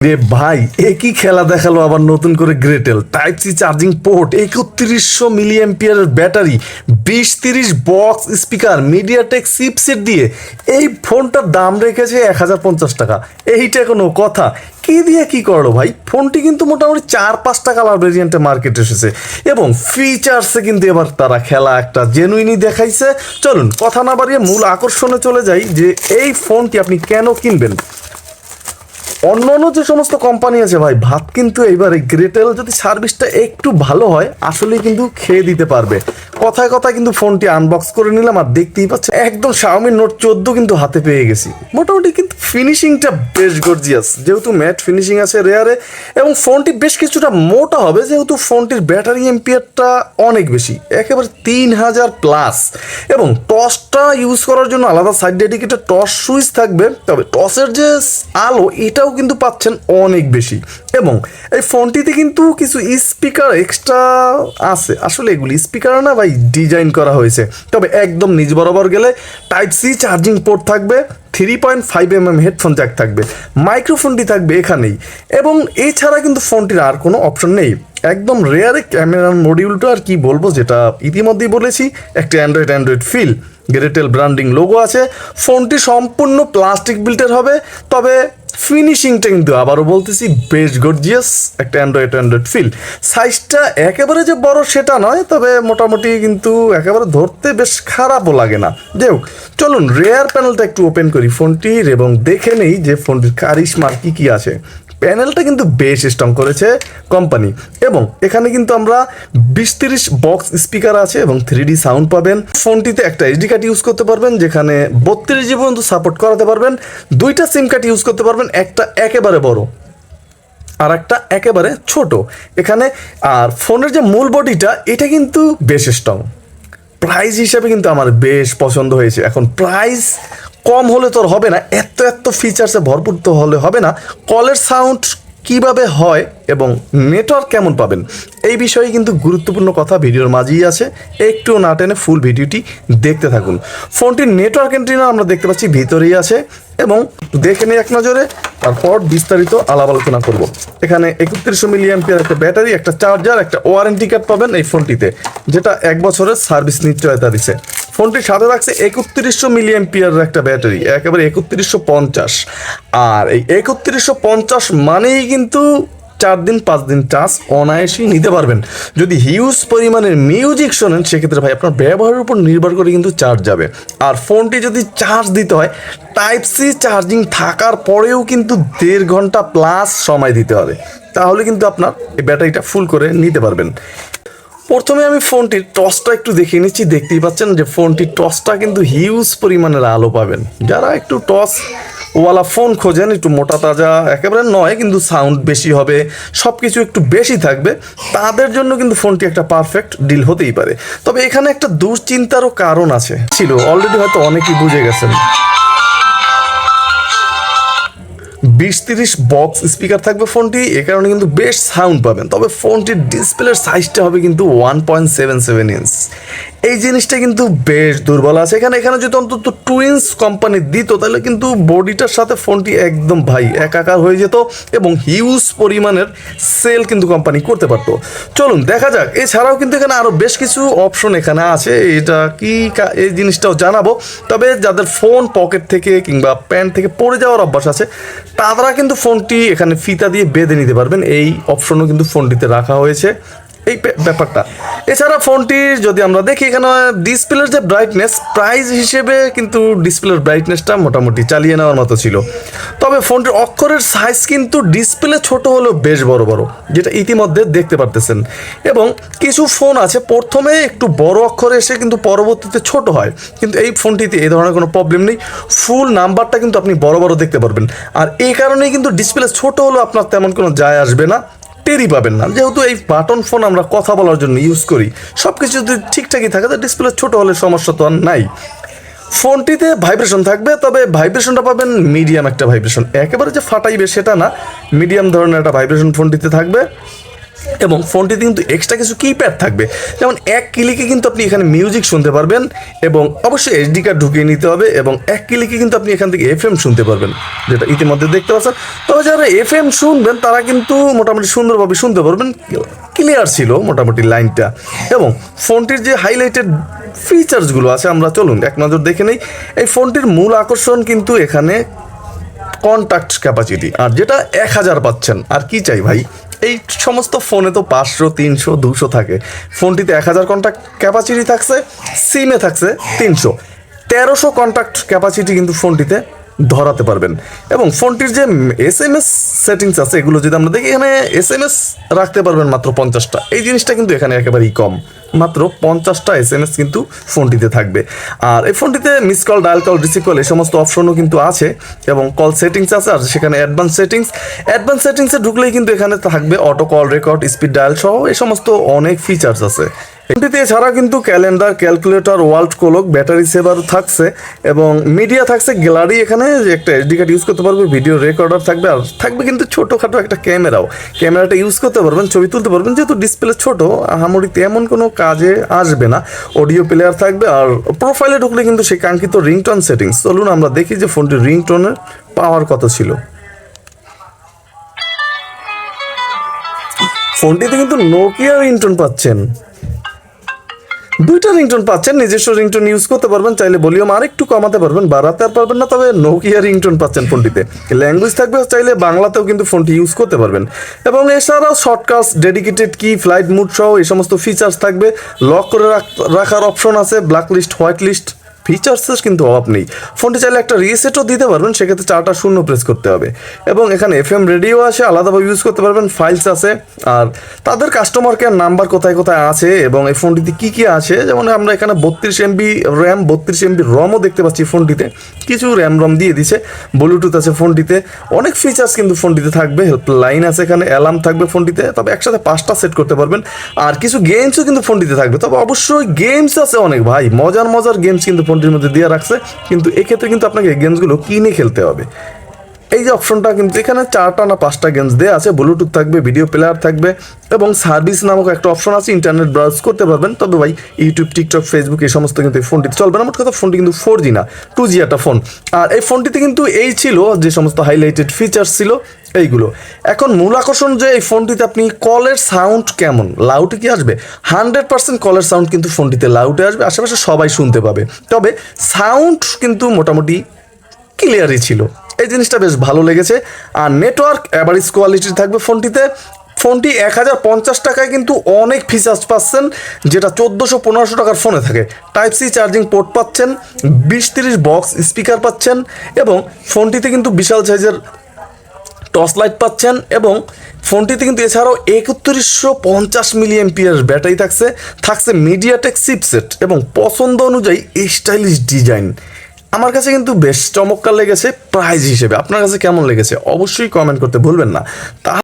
রে ভাই একই খেলা দেখালো আবার নতুন করে Gretel type C charging port 3100 milli অ্যাম্পিয়ারের battery 20-30 box speaker MediaTek chipset দিয়ে এই ফোনটার দাম রেখেছে 1050 টাকা। এইটা কোনো কথা? কি দিয়ে কি করলো ভাই? ফোনটি কিন্তু মোটামুটি 4-5টা কালার ভেরিয়েন্টে মার্কেটে এসেছে এবং ফিচার্সে কিন্তু এবার তারা খেলা একটা জেনুইনই দেখাইছে। চলুন কথা না বাড়িয়ে মূল আকর্ষণে চলে যাই যে এই ফোনটি আপনি কেন কিনবেন। অন্য অন্য যে সমস্ত কোম্পানি আছে ভাই, ভাত কিন্তু এইবার এই গ্রেটেল যদি সার্ভিসটা একটু ভালো হয় আসলেই কিন্তু খেয়ে দিতে পারবে। কথায় কথায় কিন্তু ফোনটি আনবক্স করে নিলাম আর দেখতেই পাচ্ছেন একদম Xiaomi Note 14 কিন্তু হাতে পেয়ে গেছি। মোটামুটি কিন্তু ফিনিশিংটা বেশ গর্জিয়াস, যেহেতু ম্যাট ফিনিশিং আছে রেয়ারে, এবং ফোনটি বেশ কিছুটা মোটা হবে যেহেতু ফোনটির ব্যাটারি এম্পিয়ারটা অনেক বেশি, একেবারে 3000+। এবং টসটা ইউজ করার জন্য আলাদা সাইড ডেডিকেটেড টস সুইচ থাকবে, তবে টসের যে আলো এটাও কিন্তু পাচ্ছেন অনেক বেশি। এবং এই ফোনটিতে কিন্তু কিছু স্পিকার এক্সট্রা আছে, আসলে এগুলি স্পিকার না ভাই, ডিজাইন করা হয়েছে। তবে একদম নিচ বরাবর গেলে টাইপ সি চার্জিং পোর্ট থাকবে, 3.5mm হেডফোন জ্যাক থাকবে, মাইক্রোফোনটি থাকবে এখানেই, এবং এছাড়া কিন্তু ফোনটির আর কোনো অপশন নেই। একদম রেয়ারে ক্যামেরার মডিউলটা আর কি বলবো, যেটা ইতিমধ্যেই বলেছি, একটা Android feel, Gretel branding logo আছে। ফোনটি সম্পূর্ণ প্লাস্টিক বিল্টের হবে, তবে ফিনিশিংটা কিন্তু আবারও বলতেছি বেশ গর্জিয়াস, একটা অ্যান্ড্রয়েড ফিল। সাইজটা একেবারে যে বড় সেটা নয়, তবে মোটামুটি কিন্তু একেবারে ধরতে বেশ খারাপও লাগে না। যাই হোক, চলুন রেয়ার প্যানেলটা একটু ওপেন করি ফোনটির এবং দেখে নেই যে ফোনটির কারিশমার কি আছে। প্যানেলটা কিন্তু বেশ স্ট্রং করেছে কোম্পানি, এবং এখানে কিন্তু আমরা 20-30 বক্স স্পিকার আছে এবং 3D সাউন্ড পাবেন। ফোনটিতে একটা এইচডি কার্ড ইউজ করতে পারবেন, যেখানে 32GB পর্যন্ত সাপোর্ট করাতে পারবেন। 2টা সিম কার্ড ইউজ করতে পারবেন, একটা একেবারে বড় আর একটা একেবারে ছোট এখানে। আর ফোনের যে মূল বডিটা এটা কিন্তু বেশ স্ট্রং। প্রাইস হিসাবে কিন্তু আমার বেশ পছন্দ হয়েছে। এখন প্রাইস কম হলে তো হবে না, এত ফিচার্সে ভরপুর তো হলে হবে না। কলের সাউন্ড কিভাবে হয় এবং নেটওয়ার্ক কেমন পাবেন, এই বিষয়ে কিন্তু গুরুত্বপূর্ণ কথা ভিডিওর মাঝেই আছে, একটু না টেনে ফুল ভিডিওটি দেখতে থাকুন। ফোনটির নেটওয়ার্ক এন্ট্রিনা আমরা দেখতে পাচ্ছি ভিতরেই আছে, এবং দেখে নিই এক নজরে, তারপর বিস্তারিত আলাপ আলোচনা করব। এখানে 3100 মিলি অ্যাম্পিয়ার একটা ব্যাটারি, একটা চার্জার, একটা ওয়ারেন্টি কার্ড পাবেন এই ফোনটিতে, যেটা 1 বছরের সার্ভিস নিশ্চয়তা দিচ্ছে। ফোনটির সাথে রাখছে 3100 মিলি অ্যাম্পিয়ারের একটা ব্যাটারি, একেবারে 3150। আর এই 3150 মানেই কিন্তু 4 দিন 5 দিন চার্জ অনায়াসেই নিতে পারবেন। যদি হিউজ পরিমাণের মিউজিক শোনেন সেক্ষেত্রে ভাই আপনার ব্যবহারের উপর নির্ভর করে কিন্তু চার্জ যাবে। আর ফোনটি যদি চার্জ দিতে হয় টাইপ সি চার্জিং থাকার পরেও কিন্তু 1.5 ঘন্টা প্লাস সময় দিতে হবে, তাহলে কিন্তু আপনার এই ব্যাটারিটা ফুল করে নিতে পারবেন। প্রথমে আমি ফোনটির টসটা একটু দেখিয়ে নিচ্ছি। দেখতেই পাচ্ছেন যে ফোনটির টসটা কিন্তু হিউজ পরিমাণের আলো পাবেন। যারা একটু টস ওয়ালা ফোন খোঁজেন, একটু মোটা তাজা একেবারে নয় কিন্তু সাউন্ড বেশি হবে, সব কিছু একটু বেশি থাকবে, তাদের জন্য কিন্তু ফোনটি একটা পারফেক্ট ডিল হতেই পারে। তবে এখানে একটা দুশ্চিন্তারও কারণ আছে, ছিল অলরেডি হয়তো অনেকেই বুঝে গেছেন। 20-30 বক্স স্পিকার থাকবে ফোনটি, এ কারণে কিন্তু বেশ সাউন্ড পাবেন। তবে ফোনটির ডিসপ্লের সাইজটা হবে কিন্তু 1.77 ইঞ্চ। এই জিনিসটা কিন্তু বেশ দুর্বল আছে এখানে যদি অন্তত টুইন্স কোম্পানি দিত তাহলে কিন্তু বডিটার সাথে ফোনটি একদম ভাই একাকার হয়ে যেত এবং হিউজ পরিমাণের সেল কিন্তু কোম্পানি করতে পারতো। চলুন দেখা যাক। এছাড়াও কিন্তু এখানে আরও বেশ কিছু অপশন এখানে আছে, এটা কি এই জিনিসটাও জানাবো। তবে যাদের ফোন পকেট থেকে কিংবা প্যান্ট থেকে পড়ে যাওয়ার অভ্যাস আছে তারা কিন্তু ফোনটি এখানে ফিতা দিয়ে বেঁধে নিতে পারবেন, এই অপশনও কিন্তু ফোনটিতে রাখা হয়েছে এই ব্যাপারটা। এছাড়া ফোনটির যদি আমরা দেখি এখানে ডিসপ্লের যে ব্রাইটনেস, প্রাইস হিসেবে কিন্তু ডিসপ্লের ব্রাইটনেসটা মোটামুটি চালিয়ে নেওয়ার মতো ছিল। তবে ফোনটির অক্ষরের সাইজ কিন্তু ডিসপ্লে ছোট হলেও বেশ বড় বড়, যেটা ইতিমধ্যে দেখতে পারতেছেন। এবং কিছু ফোন আছে প্রথমে একটু বড় অক্ষরে এসে কিন্তু পরবর্তীতে ছোট হয়, কিন্তু এই ফোনটিতে এই ধরনের কোনো প্রবলেম নেই। ফুল নাম্বারটা কিন্তু আপনি বড় বড় দেখতে পারবেন। আর এই কারণেই কিন্তু ডিসপ্লে ছোট হলেও আপনার তেমন কোনো যায় আসবে না, টেরই পাবেন না, যেহেতু এই বাটন ফোন আমরা কথা বলার জন্য ইউজ করি। সব কিছু যদি ঠিকঠাকই থাকে তো ডিসপ্লে ছোট হলে সমস্যা তো আর নাই। ফোনটিতে ভাইব্রেশন থাকবে, তবে ভাইব্রেশনটা পাবেন মিডিয়াম একটা ভাইব্রেশন, একেবারে যে ফাটাইবে সেটা না, মিডিয়াম ধরনের একটা ভাইব্রেশন ফোনটিতে থাকবে। এবং ফোনটিতে কিন্তু এক্সট্রা কিছু কিপ্যাড থাকবে, যেমন এক ক্লিকে কিন্তু আপনি এখানে মিউজিক শুনতে পারবেন, এবং অবশ্যই এইচডি কার্ড ঢুকিয়ে নিতে হবে, এবং এক ক্লিকে কিন্তু আপনি এখান থেকে এফএম শুনতে পারবেন, যেটা ইতিমধ্যে দেখতে পাচ্ছেন। তবে যারা এফএম শুনবেন তারা কিন্তু মোটামুটি সুন্দরভাবে শুনতে পারবেন, ক্লিয়ার ছিল মোটামুটি লাইনটা। এবং ফোনটির যে হাইলাইটেড ফিচার্সগুলো আছে আমরা চলুন এক নজর দেখে নেই। এই ফোনটির মূল আকর্ষণ কিন্তু এখানে কন্ট্যাক্ট ক্যাপাসিটি, আর যেটা 1000 পাচ্ছেন। আর কি চাই ভাই, এই সমস্ত ফোনে তো 500, 300, 200 থাকে, ফোনটিতে 1000 কন্ট্যাক্ট ক্যাপাসিটি থাকছে, সিমে থাকছে 300, 1300 কন্ট্যাক্ট ক্যাপাসিটি কিন্তু ফোনটিতে ধরাতে পারবেন। এবং ফোনটির যে SMS সেটিংস আছে এগুলো যদি আমরা দেখি, এখানে SMS রাখতে পারবেন মাত্র 50টা। এই জিনিসটা কিন্তু এখানে একেবারেই কম, মাত্র 50টা SMS কিন্তু ফোনটিতে থাকবে। আর এই ফোনটিতে miss call, dial call, receive call এই সমস্ত অপশনও কিন্তু আছে, এবং কল সেটিংস আছে, আর সেখানে অ্যাডভান্স সেটিংসে ঢুকলেই কিন্তু এখানে থাকবে auto call record, speed dial সহ এই সমস্ত অনেক ফিচার্স আছে। ফোনটিতে এছাড়া কিন্তু calendar, calculator, world clock, battery সেভারও থাকছে, এবং মিডিয়া থাকছে, গ্যালারি, এখানে যে একটা এসডি কার্ড ইউজ করতে পারবে, ভিডিও রেকর্ডার থাকবে, আর থাকবে কিন্তু ছোটোখাটো একটা ক্যামেরাটা ইউজ করতে পারবেন, ছবি তুলতে পারবেন, যেহেতু ডিসপ্লে ছোটো আহামরি তেমন কোনো কাজে আসবে না। অডিও প্লেয়ার থাকবে, আর প্রোফাইলে ঢুকলে কিন্তু সেই কাঙ্ক্ষিত রিংটোন সেটিংস। চলুন আমরা দেখি যে ফোনটির রিংটোনের পাওয়ার কত ছিল। ফোনটিতে কিন্তু নোকিয়া রিংটোন পাচ্ছেন, 2টা রিংটোন পাচ্ছেন, নিজস্ব রিংটোন ইউজ করতে পারবেন, চাইলে ভলিউম আর একটু কমাতে পারবেন, বাড়াতে আর পারবেন না, তবে নোকিয়া রিংটোন পাচ্ছেন ফোনটিতে। ল্যাঙ্গুয়েজ থাকবে, চাইলে বাংলাতেও কিন্তু ফোনটি ইউজ করতে পারবেন। এবং এছাড়াও শর্টকাটস, ডেডিকেটেড কি, ফ্লাইট মুড সহ এই সমস্ত ফিচার্স থাকবে। লক করে রাখার অপশন আছে, ব্ল্যাক লিস্ট, হোয়াইট লিস্ট, ফিচার্সের কিন্তু অভাব নেই। ফোনটি চাইলে একটা রিসেটও দিতে পারবেন, সেক্ষেত্রে 4টা শূন্য প্রেস করতে হবে। এবং এখানে FM রেডিও আছে, আলাদাভাবে ইউজ করতে পারবেন, ফাইলস আছে, আর তাদের কাস্টমার কেয়ার নাম্বার কোথায় কোথায় আছে, এবং এই ফোনটিতে কী কী আছে, যেমন আমরা এখানে 32 MB র্যাম, 32 MB রমও দেখতে পাচ্ছি ফোনটিতে, কিছু র্যাম রম দিয়ে দিছে, ব্লুটুথ আছে ফোনটিতে, অনেক ফিচার্স কিন্তু ফোনটিতে থাকবে, হেল্পলাইন আছে, এখানে অ্যালার্ম থাকবে ফোনটিতে, তবে একসাথে 5টা সেট করতে পারবেন। আর কিছু গেমসও কিন্তু ফোনটিতে থাকবে, তবে অবশ্যই গেমস আছে অনেক ভাই, মজার গেমস কিন্তু ফোনটির মধ্যে দিয়ে রাখছে, কিন্তু এক্ষেত্রে কিন্তু আপনাকে গেমসগুলো কিনে খেলতে হবে। এই যে অপশনটা কিন্তু এখানে 4টা না 5টা গেমস দেওয়া আছে, ব্লুটুথ থাকবে, ভিডিও প্লেয়ার থাকবে, এবং সার্ভিস নামক একটা অপশন আছে, ইন্টারনেট ব্রাউজ করতে পারবেন। তবে ভাই ইউটিউব, টিকটক, ফেসবুক এই সমস্ত কিন্তু এই ফোনটিতে চলবে না। মোট কথা ফোনটি কিন্তু 4G না 2G একটা ফোন। আর এই ফোনটিতে কিন্তু এই ছিল যে সমস্ত হাইলাইটেড ফিচার্স ছিল এইগুলো। এখন মূল আকর্ষণ যে এই ফোনটিতে আপনি কলের সাউন্ড কেমন, লাউডে কি আসবে, 100% কলের সাউন্ড কিন্তু ফোনটিতে লাউডে আসবে, আশেপাশে সবাই শুনতে পাবে। তবে সাউন্ড কিন্তু মোটামুটি ক্লিয়ারই ছিল, এই জিনিসটা বেশ ভালো লেগেছে। আর নেটওয়ার্ক অ্যাভারেজ কোয়ালিটি থাকবে ফোনটিতে। ফোনটি 1050 টাকায় কিন্তু অনেক ফিচার্স পাচ্ছেন, যেটা 1400-1500 টাকার ফোনে থাকে। টাইপ-C চার্জিং পোর্ট পাচ্ছেন, 20-30 বক্স স্পিকার পাচ্ছেন, এবং ফোনটিতে কিন্তু বিশাল সাইজের টর্চ লাইট পাচ্ছেন, এবং ফোনটিতে কিন্তু এছাড়াও 3150 mAh ব্যাটারি থাকছে মিডিয়াটেক চিপসেট, এবং পছন্দ অনুযায়ী স্টাইলিশ ডিজাইন। আমার কাছে কিন্তু বেশ চমৎকার লেগেছে প্রাইস হিসেবে। আপনার কাছে কেমন লেগেছে অবশ্যই কমেন্ট করতে ভুলবেন না।